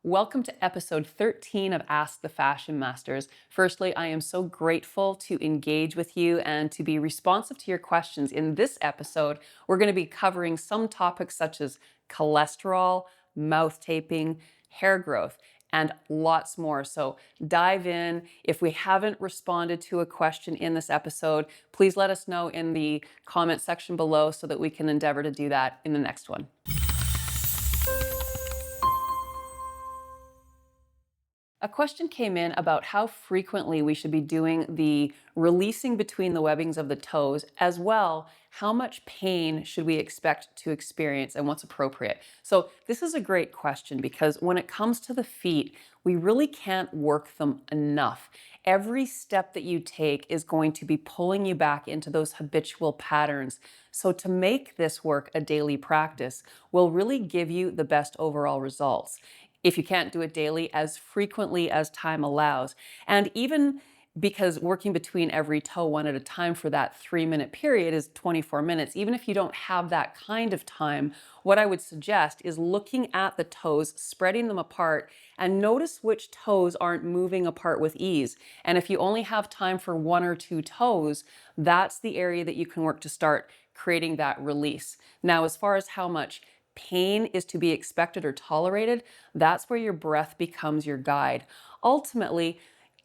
Welcome to episode 13 of Ask the Fascia Masters. Firstly, I am so grateful to engage with you and to be responsive to your questions. In this episode, we're going to be covering some topics such as cholesterol, mouth taping, hair growth, and lots more. So dive in. If we haven't responded to a question in this episode, please let us know in the comment section below so that we can endeavor to do that in the next one. A question came in about how frequently we should be doing the releasing between the webbings of the toes, as well, how much pain should we expect to experience and what's appropriate. So this is a great question because when it comes to the feet, we really can't work them enough. Every step that you take is going to be pulling you back into those habitual patterns. So to make this work a daily practice will really give you the best overall results. If you can't do it daily, as frequently as time allows. And even because working between every toe one at a time for that 3-minute period is 24 minutes, even if you don't have that kind of time, what I would suggest is looking at the toes, spreading them apart, and notice which toes aren't moving apart with ease. And if you only have time for 1 or 2 toes, that's the area that you can work to start creating that release. Now, as far as how much pain is to be expected or tolerated, that's where your breath becomes your guide. Ultimately,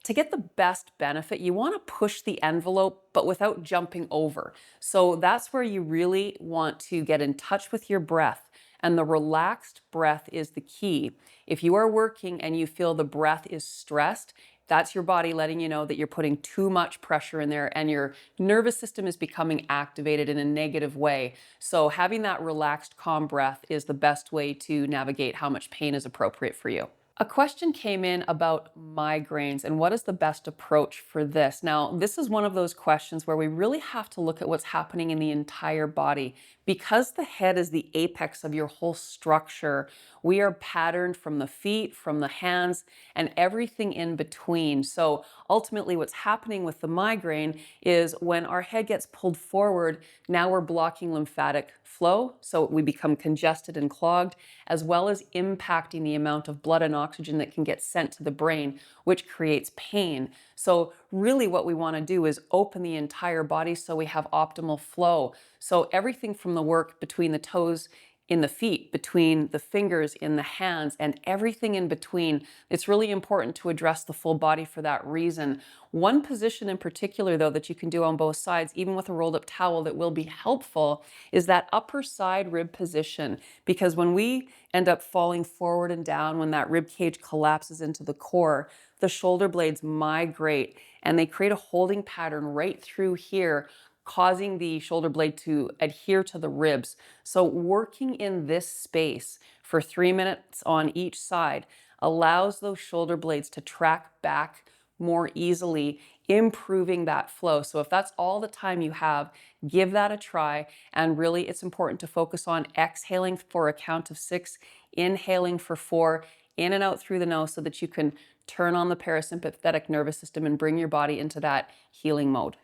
to get the best benefit, you want to push the envelope, but without jumping over. So that's where you really want to get in touch with your breath. And the relaxed breath is the key. If you are working and you feel the breath is stressed, that's your body letting you know that you're putting too much pressure in there and your nervous system is becoming activated in a negative way. So having that relaxed, calm breath is the best way to navigate how much pain is appropriate for you. A question came in about migraines and what is the best approach for this? Now, this is one of those questions where we really have to look at what's happening in the entire body. Because the head is the apex of your whole structure, we are patterned from the feet, from the hands, and everything in between. So ultimately what's happening with the migraine is when our head gets pulled forward, now we're blocking lymphatic flow, so we become congested and clogged, as well as impacting the amount of blood and oxygen that can get sent to the brain, which creates pain. So really what we want to do is open the entire body so we have optimal flow. So everything from the work between the toes in the feet, between the fingers in the hands, and everything in between. It's really important to address the full body for that reason. One position in particular, though, that you can do on both sides, even with a rolled up towel that will be helpful, is that upper side rib position. Because when we end up falling forward and down, when that rib cage collapses into the core, the shoulder blades migrate and they create a holding pattern right through here, causing the shoulder blade to adhere to the ribs. So working in this space for 3 minutes on each side allows those shoulder blades to track back more easily, improving that flow. So if that's all the time you have, give that a try. And really, it's important to focus on exhaling for a count of 6, inhaling for 4, in and out through the nose so that you can turn on the parasympathetic nervous system and bring your body into that healing mode.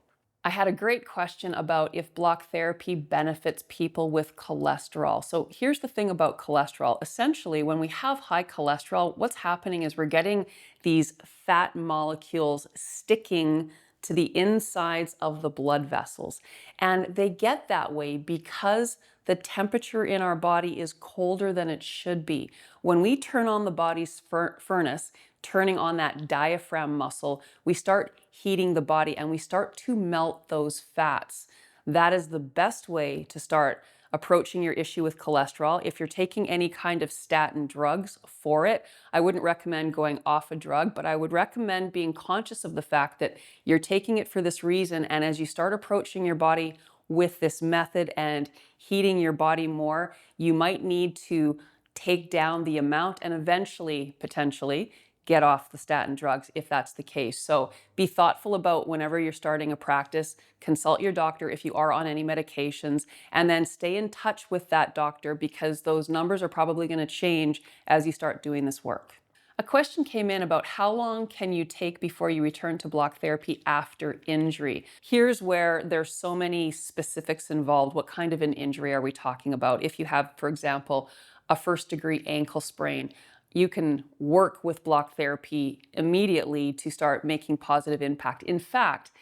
I had a great question about if block therapy benefits people with cholesterol. So here's the thing about cholesterol. Essentially, when we have high cholesterol, what's happening is we're getting these fat molecules sticking to the insides of the blood vessels. And they get that way because the temperature in our body is colder than it should be. When we turn on the body's furnace, turning on that diaphragm muscle, we start heating the body and we start to melt those fats. That is the best way to start approaching your issue with cholesterol. If you're taking any kind of statin drugs for it, I wouldn't recommend going off a drug, but I would recommend being conscious of the fact that you're taking it for this reason. And as you start approaching your body with this method and heating your body more, you might need to take down the amount and eventually, potentially, get off the statin drugs if that's the case. So be thoughtful about whenever you're starting a practice, consult your doctor if you are on any medications, and then stay in touch with that doctor because those numbers are probably going to change as you start doing this work. A question came in about how long can you take before you return to block therapy after injury. Here's where there's so many specifics involved. What kind of an injury are we talking about? If you have, for example, a first-degree ankle sprain, you can work with block therapy immediately to start making positive impact. In fact,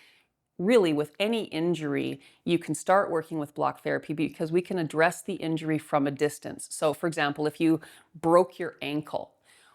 really with any injury, you can start working with block therapy because we can address the injury from a distance. So for example, if you broke your ankle,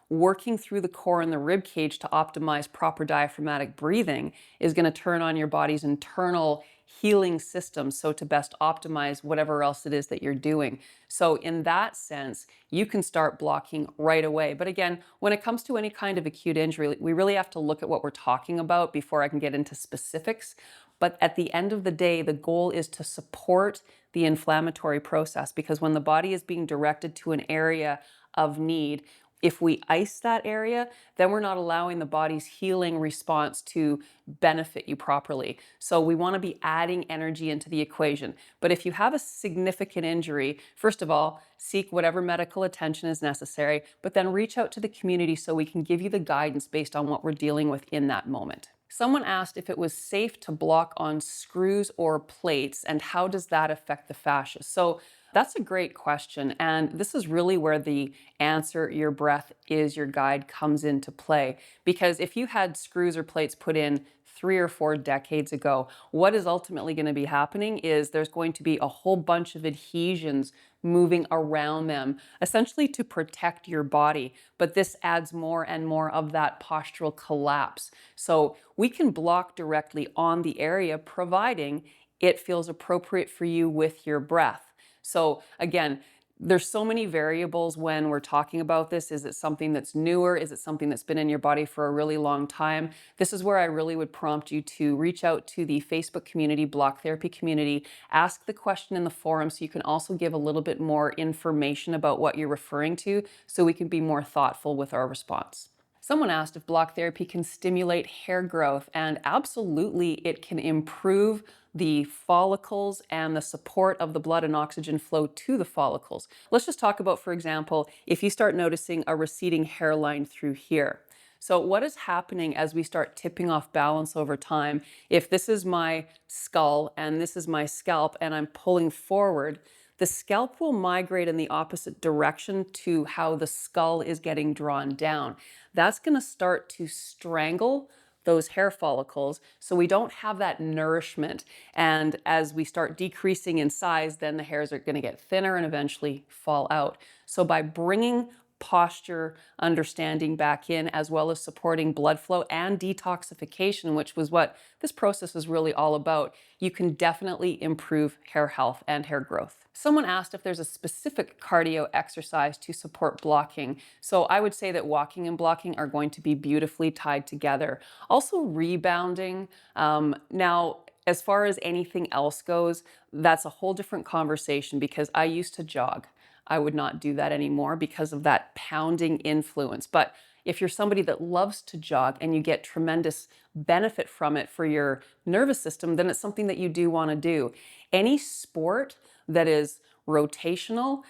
working through the core and the rib cage to optimize proper diaphragmatic breathing is going to turn on your body's internal healing system, so to best optimize whatever else it is that you're doing. So in that sense, you can start blocking right away. But again, when it comes to any kind of acute injury, we really have to look at what we're talking about before I can get into specifics. But at the end of the day, the goal is to support the inflammatory process, because when the body is being directed to an area of need, if we ice that area, then we're not allowing the body's healing response to benefit you properly. So we want to be adding energy into the equation. But if you have a significant injury, first of all, seek whatever medical attention is necessary, but then reach out to the community so we can give you the guidance based on what we're dealing with in that moment. Someone asked if it was safe to block on screws or plates, and how does that affect the fascia? So that's a great question. And this is really where the answer, your breath is your guide, comes into play. Because if you had screws or plates put in 3 or 4 decades ago, what is ultimately going to be happening is there's going to be a whole bunch of adhesions moving around them, essentially to protect your body. But this adds more and more of that postural collapse. So we can block directly on the area, providing it feels appropriate for you with your breath. So again, there's so many variables when we're talking about this. Is it something that's newer? Is it something that's been in your body for a really long time? This is where I really would prompt you to reach out to the Facebook community, Block Therapy community, ask the question in the forum so you can also give a little bit more information about what you're referring to so we can be more thoughtful with our response. Someone asked if block therapy can stimulate hair growth, and absolutely it can improve the follicles and the support of the blood and oxygen flow to the follicles. Let's just talk about, for example, if you start noticing a receding hairline through here. So what is happening as we start tipping off balance over time? If this is my skull and this is my scalp and I'm pulling forward, the scalp will migrate in the opposite direction to how the skull is getting drawn down. That's going to start to strangle those hair follicles, so we don't have that nourishment. And as we start decreasing in size, then the hairs are going to get thinner and eventually fall out. So by bringing posture understanding back in, as well as supporting blood flow and detoxification, which was what this process is really all about, you can definitely improve hair health and hair growth. Someone asked if there's a specific cardio exercise to support blocking. So I would say that walking and blocking are going to be beautifully tied together. Also rebounding. Now, as far as anything else goes, that's a whole different conversation, because I used to jog. I would not do that anymore because of that pounding influence. But if you're somebody that loves to jog and you get tremendous benefit from it for your nervous system, then it's something that you do want to do. Any sport that is rotational,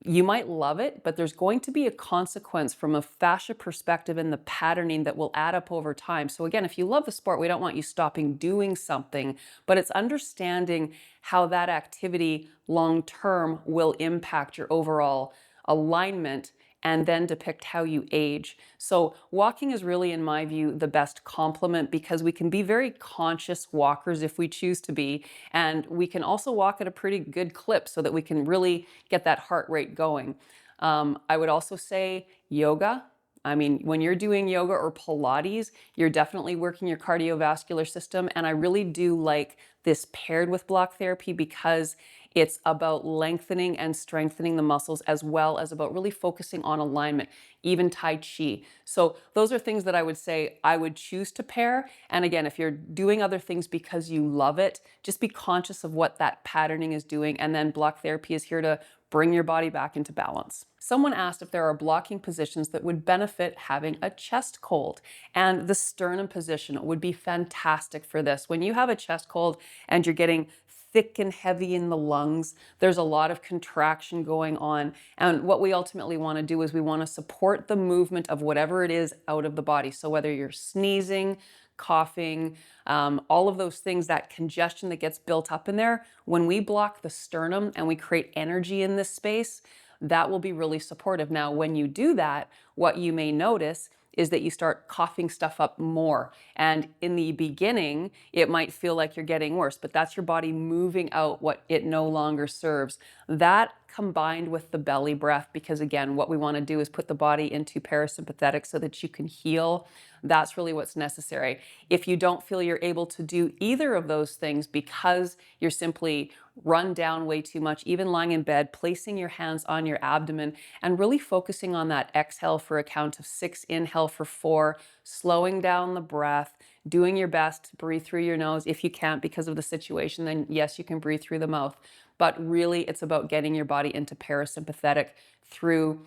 you might love it, but there's going to be a consequence from a fascia perspective in the patterning that will add up over time. So again, if you love the sport, we don't want you stopping doing something, but it's understanding how that activity long term will impact your overall alignment and then depict how you age. So walking is really, in my view, the best complement, because we can be very conscious walkers if we choose to be, and we can also walk at a pretty good clip so that we can really get that heart rate going. I would also say yoga. I mean, when you're doing yoga or Pilates, you're definitely working your cardiovascular system. And I really do like this paired with block therapy, because it's about lengthening and strengthening the muscles, as well as about really focusing on alignment, even Tai Chi. So those are things that I would say I would choose to pair. And again, if you're doing other things because you love it, just be conscious of what that patterning is doing. And then block therapy is here to bring your body back into balance. Someone asked if there are blocking positions that would benefit having a chest cold, and the sternum position would be fantastic for this. When you have a chest cold and you're getting thick and heavy in the lungs, there's a lot of contraction going on. And what we ultimately want to do is we want to support the movement of whatever it is out of the body. So whether you're sneezing, coughing, all of those things, that congestion that gets built up in there, when we block the sternum and we create energy in this space, that will be really supportive. Now, when you do that, what you may notice is that you start coughing stuff up more. And in the beginning, it might feel like you're getting worse, but that's your body moving out what it no longer serves. That combined with the belly breath, because again, what we want to do is put the body into parasympathetic so that you can heal. That's really what's necessary. If you don't feel you're able to do either of those things because you're simply run down way too much, even lying in bed, placing your hands on your abdomen and really focusing on that exhale for a count of 6, inhale for 4, slowing down the breath, doing your best to breathe through your nose. If you can't because of the situation, then yes, you can breathe through the mouth. But really, it's about getting your body into parasympathetic through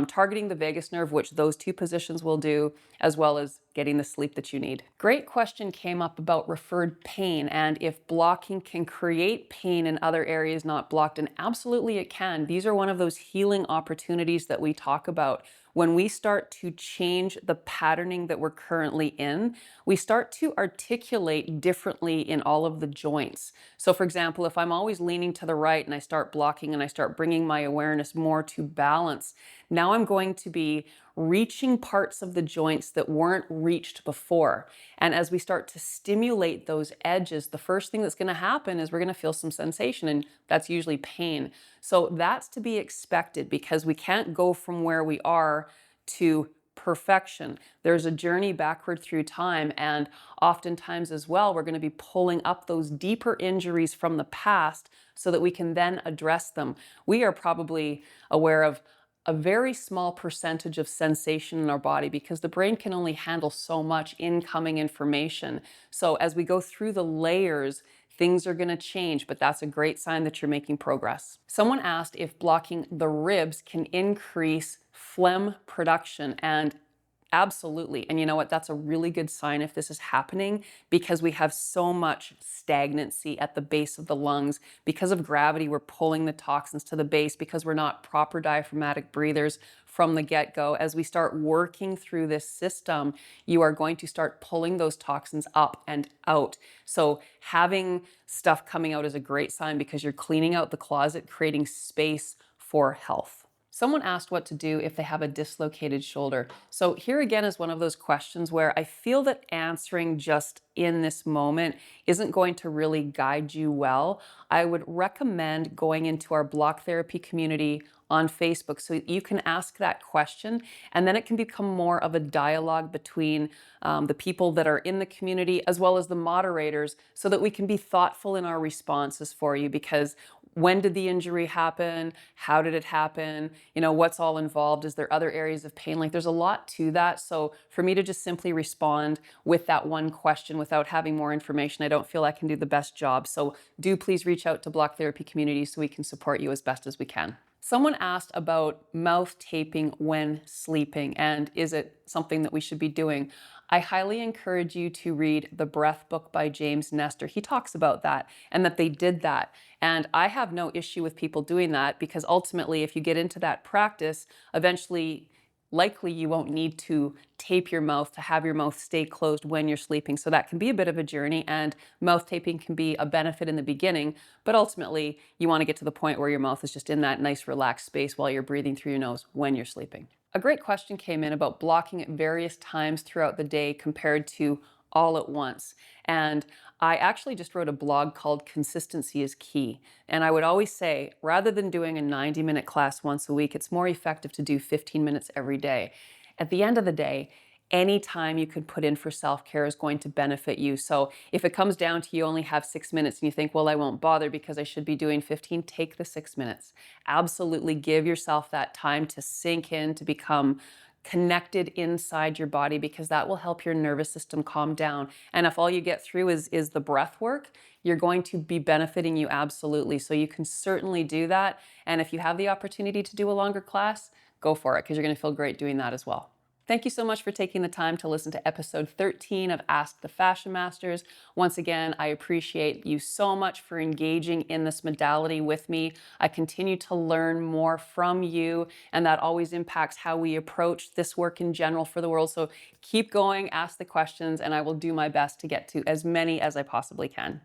targeting the vagus nerve, which those two positions will do, as well as getting the sleep that you need. Great question came up about referred pain and if blocking can create pain in other areas not blocked. And absolutely it can. These are one of those healing opportunities that we talk about. When we start to change the patterning that we're currently in, we start to articulate differently in all of the joints. So for example, if I'm always leaning to the right and I start blocking and I start bringing my awareness more to balance, now I'm going to be reaching parts of the joints that weren't reached before. And as we start to stimulate those edges, the first thing that's going to happen is we're going to feel some sensation, and that's usually pain. So that's to be expected because we can't go from where we are to perfection. There's a journey backward through time, and oftentimes as well, we're going to be pulling up those deeper injuries from the past so that we can then address them. We are probably aware of a very small percentage of sensation in our body because the brain can only handle so much incoming information. So as we go through the layers, things are going to change, but that's a great sign that you're making progress. Someone asked if blocking the ribs can increase phlegm production, and absolutely. And you know what? That's a really good sign if this is happening because we have so much stagnancy at the base of the lungs. Because of gravity, we're pulling the toxins to the base because we're not proper diaphragmatic breathers from the get-go. As we start working through this system, you are going to start pulling those toxins up and out. So having stuff coming out is a great sign because you're cleaning out the closet, creating space for health. Someone asked what to do if they have a dislocated shoulder. So here again is one of those questions where I feel that answering just in this moment isn't going to really guide you well. I would recommend going into our block therapy community on Facebook so you can ask that question, and then it can become more of a dialogue between the people that are in the community as well as the moderators so that we can be thoughtful in our responses for you. Because when did the injury happen? How did it happen? You know, what's all involved? Is there other areas of pain? Like there's a lot to that. So for me to just simply respond with that one question without having more information, I don't feel I can do the best job. So do please reach out to block therapy community so we can support you as best as we can. Someone asked about mouth taping when sleeping, and is it something that we should be doing? I highly encourage you to read The Breath book by James Nestor. He talks about that and that they did that. And I have no issue with people doing that because ultimately, if you get into that practice, eventually likely you won't need to tape your mouth to have your mouth stay closed when you're sleeping. So that can be a bit of a journey, and mouth taping can be a benefit in the beginning, but ultimately you want to get to the point where your mouth is just in that nice relaxed space while you're breathing through your nose when you're sleeping. A great question came in about blocking at various times throughout the day compared to all at once. And I actually just wrote a blog called Consistency is Key. And I would always say, rather than doing a 90-minute class once a week, it's more effective to do 15 minutes every day. At the end of the day, any time you can put in for self-care is going to benefit you. So if it comes down to you only have 6 minutes and you think, well, I won't bother because I should be doing 15, take the 6 minutes. Absolutely give yourself that time to sink in, to become connected inside your body, because that will help your nervous system calm down. And if all you get through is the breath work, you're going to be benefiting you absolutely. So you can certainly do that. And if you have the opportunity to do a longer class, go for it because you're going to feel great doing that as well. Thank you so much for taking the time to listen to episode 13 of Ask the Fascia Masters. Once again, I appreciate you so much for engaging in this modality with me. I continue to learn more from you, and that always impacts how we approach this work in general for the world. So keep going, ask the questions, and I will do my best to get to as many as I possibly can.